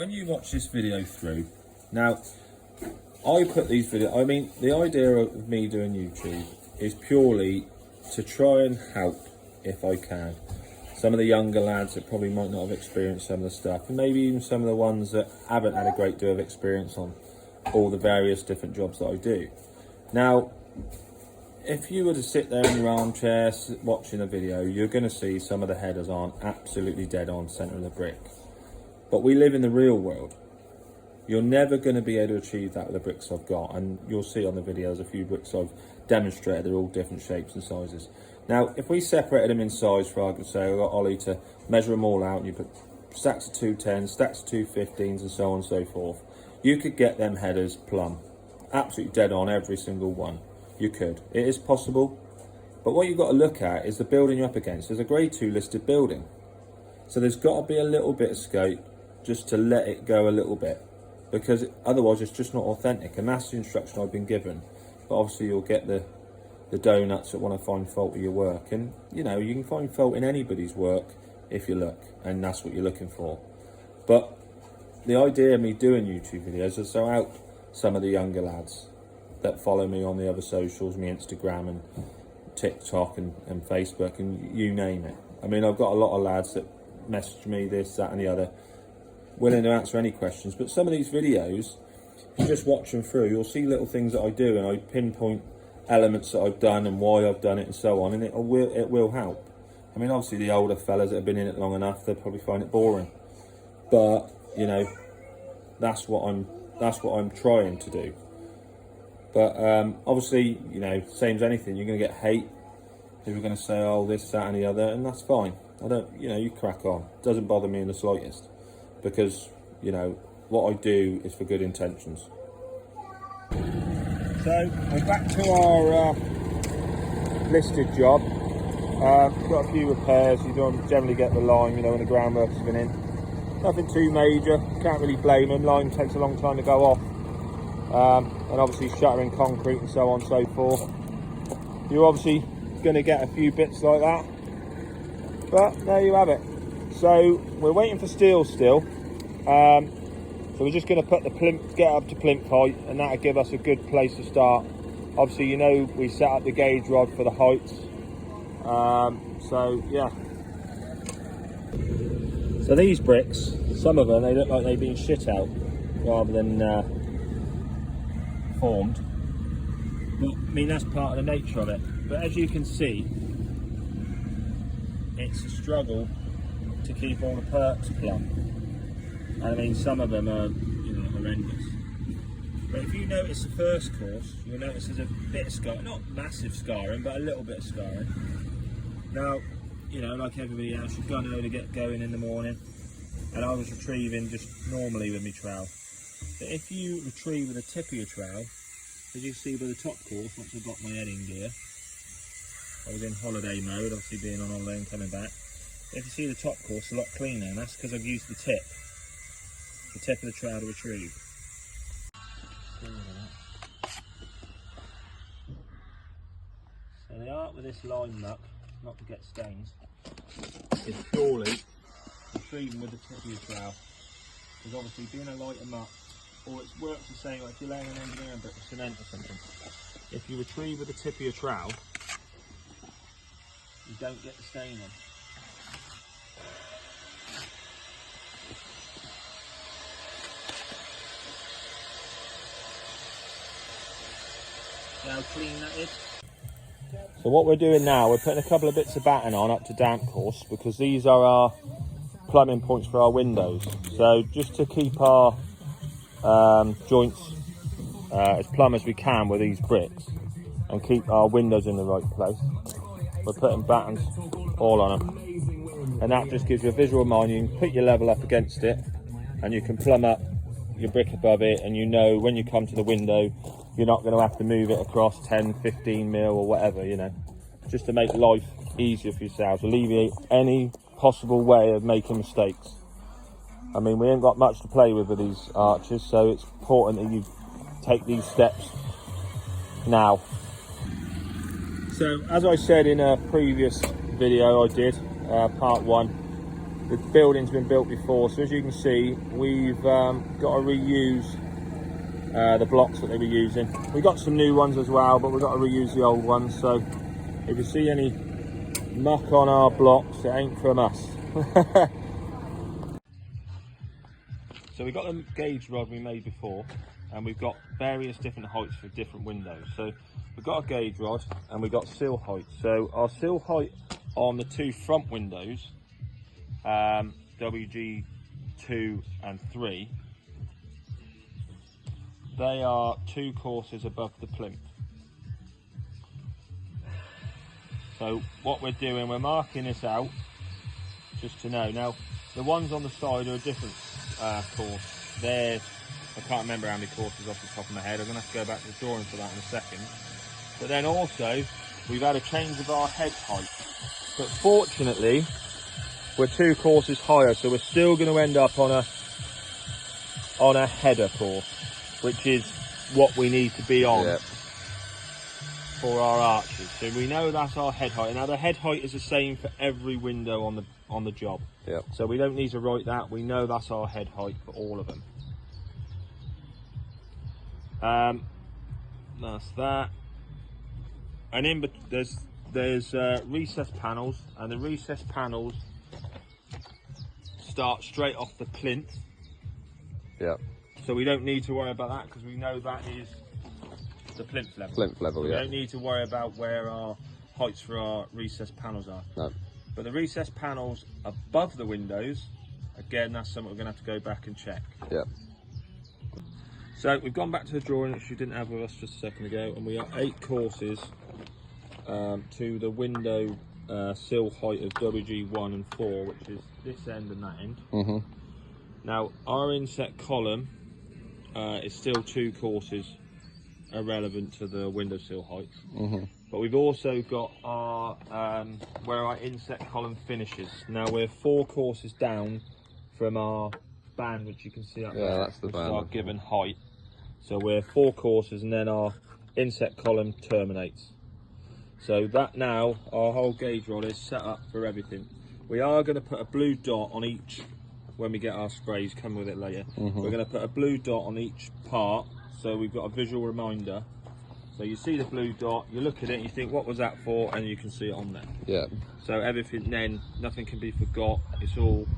when you watch this video through, now I put these videos, I mean, the idea of me doing YouTube is purely to try and help, if I can, some of the younger lads that probably might not have experienced some of the stuff, and maybe even some of the ones that haven't had a great deal of experience on all the various different jobs that I do. Now, if you were to sit there in your armchair watching a video, you're going to see some of the headers aren't absolutely dead on centre of the brick. But we live in the real world. You're never going to be able to achieve that with the bricks I've got, and you'll see on the videos a few bricks I've demonstrated, they're all different shapes and sizes. Now, if we separated them in size, for argument's sake, I got Ollie to measure them all out, and you put stacks of 210s, stacks of 215s, and so on and so forth, you could get them headers plumb, absolutely dead on every single one. You could. It is possible, but what you've got to look at is the building you're up against. There's a grade 2 listed building, so there's got to be a little bit of scope just to let it go a little bit, because otherwise it's just not authentic, and that's the instruction I've been given. But obviously you'll get the donuts that want to find fault with your work, and you know, you can find fault in anybody's work if you look, and that's what you're looking for. But the idea of me doing YouTube videos is to help some of the younger lads that follow me on the other socials, me Instagram and TikTok and Facebook and you name it. I mean, I've got a lot of lads that message me this, that and the other, willing to answer any questions. But some of these videos, if you just watch them through, you'll see little things that I do, and I pinpoint elements that I've done and why I've done it and so on, and it will help. I mean, obviously the older fellas that have been in it long enough, they'll probably find it boring, but you know, that's what I'm trying to do. But obviously, you know, same as anything, you're going to get hate. People are going to say, oh, this, that and the other, and that's fine. I don't, you know, you crack on. It doesn't bother me in the slightest, because you know what I do is for good intentions. So we're back to our listed job. Got a few repairs. You don't generally get the lime, you know, when the groundwork's been in. Nothing too major. Can't really blame them. Lime takes a long time to go off, and obviously shuttering concrete and so on and so forth. You're obviously going to get a few bits like that, but there you have it. So we're waiting for steel still. So we're just going to put the plinth, get up to plinth height, and that'll give us a good place to start. Obviously, you know, we set up the gauge rod for the heights. So yeah. So these bricks, some of them, they look like they've been shit out rather than formed. But I mean, that's part of the nature of it. But as you can see, it's a struggle to keep all the perks plumb. I mean, some of them are, you know, horrendous. But if you notice the first course, you'll notice there's a bit of scarring, not massive scarring, but a little bit of scarring. Now, you know, like everybody else, you've got to know to get going in the morning, and I was retrieving just normally with my trowel. But if you retrieve with the tip of your trowel, as you can see by the top course, once I've got my heading gear, I was in holiday mode, obviously being on holiday and coming back. If you see the top course, a lot cleaner, and that's because I've used the tip of the trowel to retrieve. So the art with this lime muck, not to get stains, is purely retrieving with the tip of your trowel. Because obviously being a lighter muck, or it works the same like if you're laying an engineering brick with cement or something. If you retrieve with the tip of your trowel, you don't get the stain on. See how clean that is? So what we're doing now, we're putting a couple of bits of batting on up to damp course, because these are our plumbing points for our windows. So just to keep our joints as plumb as we can with these bricks and keep our windows in the right place, we're putting battens all on them, and that just gives you a visual mind. You can put your level up against it and you can plumb up your brick above it, and you know when you come to the window you're not going to have to move it across 10-15 mil or whatever, you know, just to make life easier for yourselves, alleviate any possible way of making mistakes. I mean, we ain't got much to play with these arches, so it's important that you take these steps now. So as I said in a previous video I did, part 1, the building's been built before, so as you can see, we've got to reuse the blocks that they were using. We got some new ones as well, but we've got to reuse the old ones. So if you see any muck on our blocks, it ain't from us. So we've got the gauge rod we made before, and we've got various different heights for different windows. So we've got a gauge rod and we've got sill height. So our sill height on the two front windows, WG2 and 3, they are 2 courses above the plinth. So what we're doing, we're marking this out just to know. Now the ones on the side are a different course. There's, I can't remember how many courses off the top of my head. I'm going to have to go back to the drawing for that in a second. But then also we've had a change of our head height. But fortunately we're 2 courses higher, so we're still going to end up on a header course, which is what we need to be on for our arches. So we know that's our head height. Now the head height is the same for every window on the job. So we don't need to write that. We know that's our head height for all of them. That's that. And there's recessed panels, and the recessed panels start straight off the plinth. So we don't need to worry about that because we know that is the plinth level. We don't need to worry about where our heights for our recessed panels are. No. But the recessed panels above the windows, again, that's something we're going to have to go back and check. So we've gone back to the drawing, which you didn't have with us just a second ago, and we are 8 courses to the window sill height of WG1 and 4, which is this end and that end. Now our inset column is still 2 courses irrelevant to the windowsill heights. But we've also got our where our inset column finishes. Now we're 4 courses down from our band, which you can see up there. That's the band. Our given height. So we're 4 courses, and then our inset column terminates. So that now our whole gauge rod is set up for everything. We are going to put a blue dot on each when we get our sprays. Come with it later. We're going to put a blue dot on each part, so we've got a visual reminder. So you see the blue dot, you look at it and you think, what was that for? And you can see it on there. So everything then, nothing can be forgot. It's all,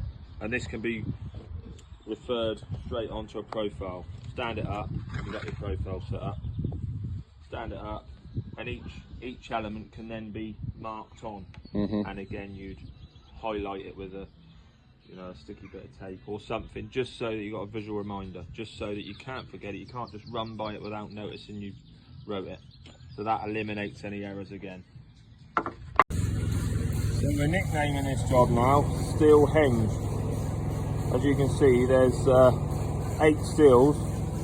and this can be referred straight onto a profile. Stand it up, you've got your profile set up. Stand it up, and each element can then be marked on. And again, you'd highlight it with a sticky bit of tape or something, just so that you've got a visual reminder, just so that you can't forget it. You can't just run by it without noticing you wrote it. So that eliminates any errors again. So we're nicknaming this job now Steel Hinge. As you can see, there's 8 steels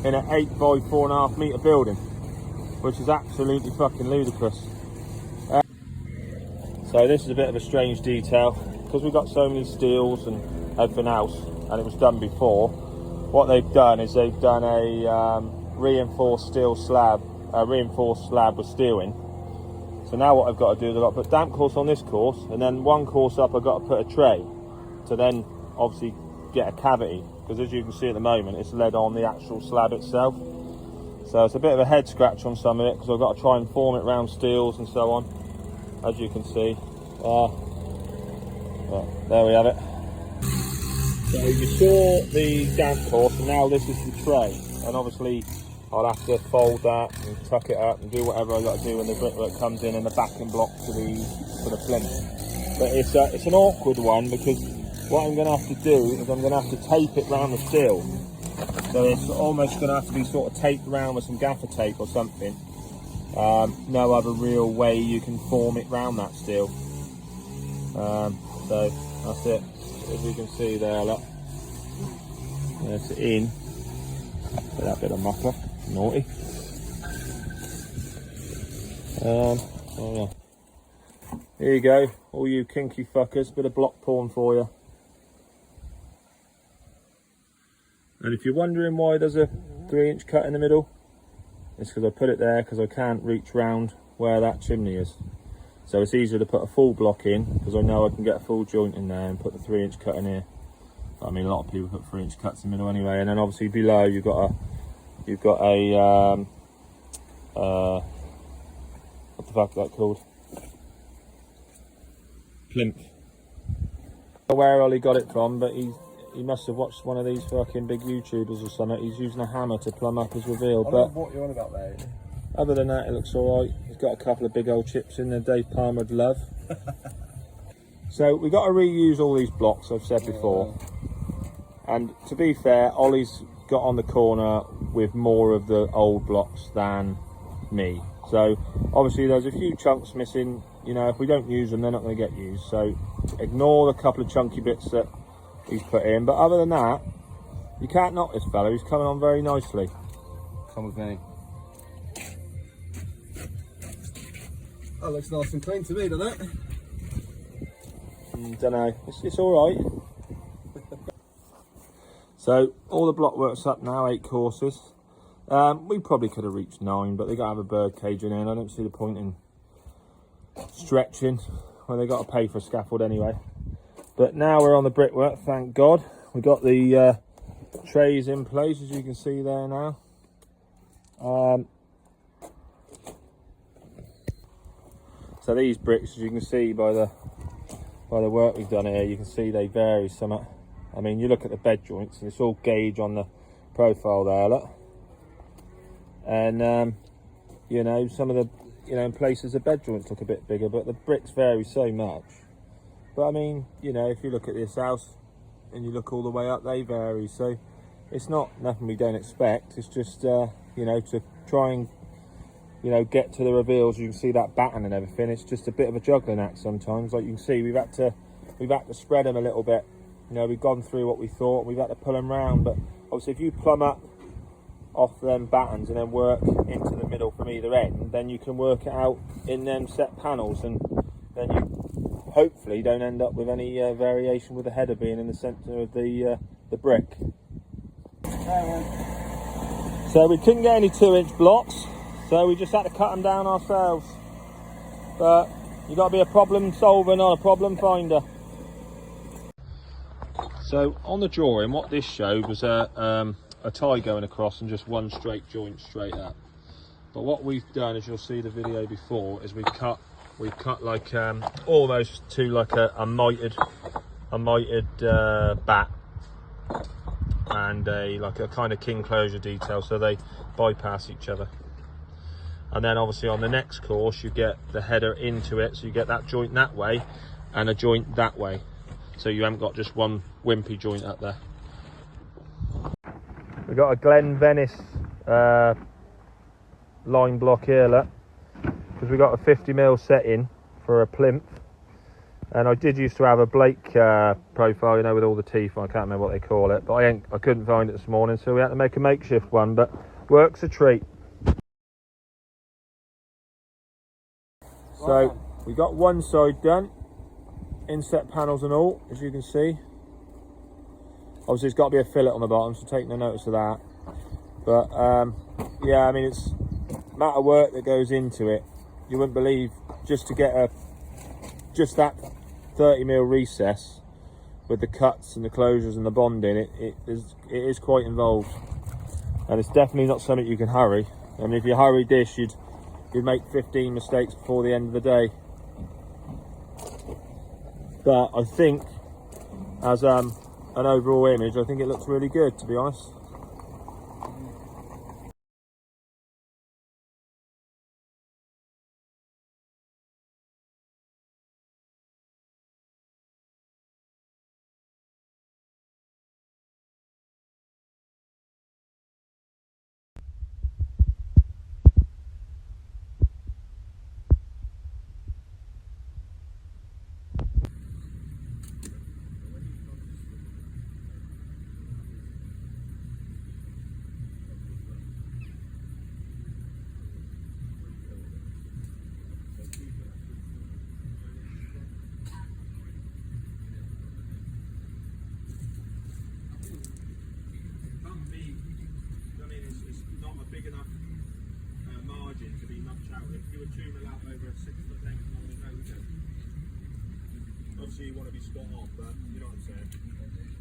in an 8 by 4.5 metre building, which is absolutely fucking ludicrous. So this is a bit of a strange detail, because we've got so many steels and everything else, and it was done before. What they've done is they've done a reinforced steel slab, a reinforced slab with steel in. So now what I've got to do is I've got to put damp course on this course, and then 1 course up I've got to put a tray to then obviously get a cavity, because as you can see at the moment it's lead on the actual slab itself. So it's a bit of a head scratch on some of it, because I've got to try and form it around steels and so on, as you can see. Well, there we have it. So you saw the damp course, and now this is the tray, and obviously I'll have to fold that and tuck it up and do whatever I've got to do when the brickwork comes in and the backing block for the plinth. But it's an awkward one, because what I'm going to have to do is I'm going to have to tape it round the steel. So it's almost going to have to be sort of taped around with some gaffer tape or something. No other real way you can form it round that steel. So that's it. As you can see there, look. There's it in. Put that bit of muck off. Naughty. Oh yeah. Here you go, all you kinky fuckers. Bit of block porn for you. And if you're wondering why there's a 3-inch cut in the middle, it's because I put it there because I can't reach round where that chimney is. So it's easier to put a full block in, because I know I can get a full joint in there and put the 3-inch cut in here. But, I mean, a lot of people put 3-inch cuts in the middle anyway. And then obviously below you've got a what the fuck is that called? Plinth. I don't know where Ollie got it from, but he must have watched one of these fucking big YouTubers or something. He's using a hammer to plumb up his reveal. But what you're on about there. Other than that, it looks all right. He's got a couple of big old chips in there Dave Palmer'd love. So we've got to reuse all these blocks, I've said before. And to be fair, Ollie's got on the corner with more of the old blocks than me. So obviously there's a few chunks missing. You know, if we don't use them, they're not going to get used. So ignore the couple of chunky bits that he's put in. But other than that, you can't knock this fella. He's coming on very nicely. Come with me. That looks nice and clean to me, doesn't it? Don't know. It's all right. So all the block work's up now, 8 courses. We probably could have reached 9, but they got to have a bird cage in here, and I don't see the point in stretching when they got to pay for a scaffold anyway. But now we're on the brickwork, thank God. We got the trays in place, as you can see there now. So these bricks, as you can see by the work we've done here, you can see they vary somewhat. I mean, you look at the bed joints and it's all gauge on the profile there, look. And you know, some of the, you know, in places the bed joints look a bit bigger, but the bricks vary so much. But I mean, you know, if you look at this house and you look all the way up, they vary. So it's not nothing we don't expect. It's just you know, to try and, you know, get to the reveals. You can see that batten and everything. It's just a bit of a juggling act sometimes. Like you can see, we've had to spread them a little bit. You know, we've gone through what we thought. We've had to pull them round. But obviously, if you plumb up off them battens and then work into the middle from either end, then you can work it out in them set panels, and then you hopefully don't end up with any variation with the header being in the centre of the brick. So we couldn't get any 2-inch blocks. So we just had to cut them down ourselves. But you've got to be a problem solver, not a problem finder. So on the drawing, what this showed was a tie going across and just one straight joint straight up. But what we've done, as you'll see the video before, is we've cut like almost to like a mitered bat and like a kind of king closure detail, so they bypass each other. And then obviously on the next course you get the header into it, so you get that joint that way and a joint that way, so you haven't got just one wimpy joint up there. We've got a Glen Venice line block here, look, because we got a 50mm set in for a plinth, and I did used to have a Blake profile, you know, with all the teeth. I can't remember what they call it, but I couldn't find it this morning, so we had to make a makeshift one, but works a treat. So we got one side done, inset panels and all, as you can see. Obviously it's got to be a fillet on the bottom, so take no notice of that. But yeah, I mean, it's a amount of work that goes into it. You wouldn't believe, just to get just that 30mm recess with the cuts and the closures and the bonding, it is quite involved, and it's definitely not something you can hurry. I mean, if you hurried this, you'd make 15 mistakes before the end of the day. But I think, as an overall image, I think it looks really good, to be honest. to accumulate over a 6 foot length on the nose. Obviously you want to be spot on, but you know what I'm saying.